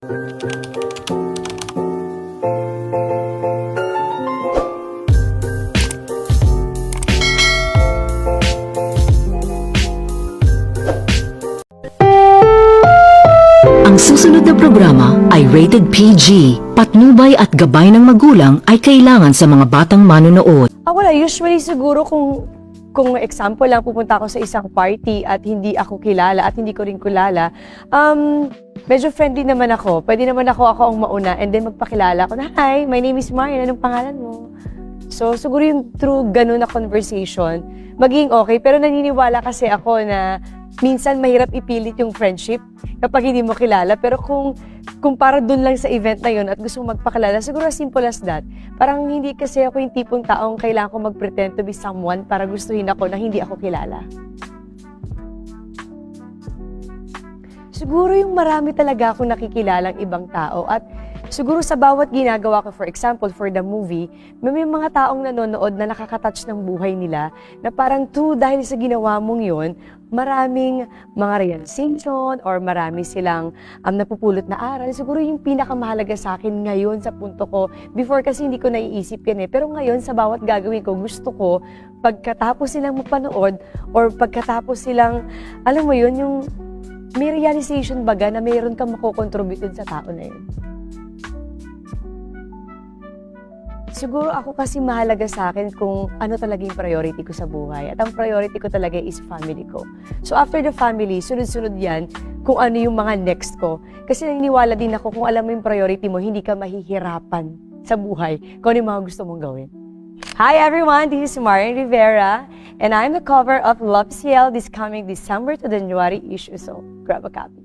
Ang susunod na programa ay rated PG. Patnubay at gabay ng magulang ay kailangan sa mga batang manonood. Wala, usually siguro kung example lang, pupunta ako sa isang party at hindi ako kilala at hindi ko rin kilala, medyo friendly naman ako. Pwede naman ako ang mauna and then magpakilala ako na, "Hi, my name is Marian, anong pangalan mo?" So, siguro yung through ganun na conversation, maging okay. Pero naniniwala kasi ako na minsan mahirap ipilit yung friendship kapag hindi mo kilala. Pero kung para dun lang sa event na yun at gusto mo magpakilala, siguro as simple as that. Parang hindi kasi ako yung tipong taong kailangan ko mag-pretend to be someone para gustuhin ako na hindi ako kilala. Siguro yung marami talaga akong nakikilalang ibang tao at siguro sa bawat ginagawa ko, for example, for the movie, may mga taong nanonood na nakakatouch ng buhay nila na parang dahil sa ginawa mong yun, maraming mga realization or marami silang napupulot na aral. Siguro yung pinakamahalaga sa akin ngayon sa punto ko, before kasi hindi ko naiisip yan pero ngayon sa bawat gagawin ko, gusto ko pagkatapos silang mapanood or pagkatapos silang, alam mo yun, yung may realization baga na mayroon kang makokontribute sa tao na yun. Siguro ako kasi mahalaga sa akin kung ano talaga yung priority ko sa buhay. At ang priority ko talaga is family ko. So after the family, sunod-sunod yan kung ano yung mga next ko. Kasi naniniwala din ako kung alam mo yung priority mo, hindi ka mahihirapan sa buhay kung ano yung mga gusto mong gawin. Hi everyone, this is Marian Rivera and I'm the cover of Love CL this coming December to January issue. So grab a copy.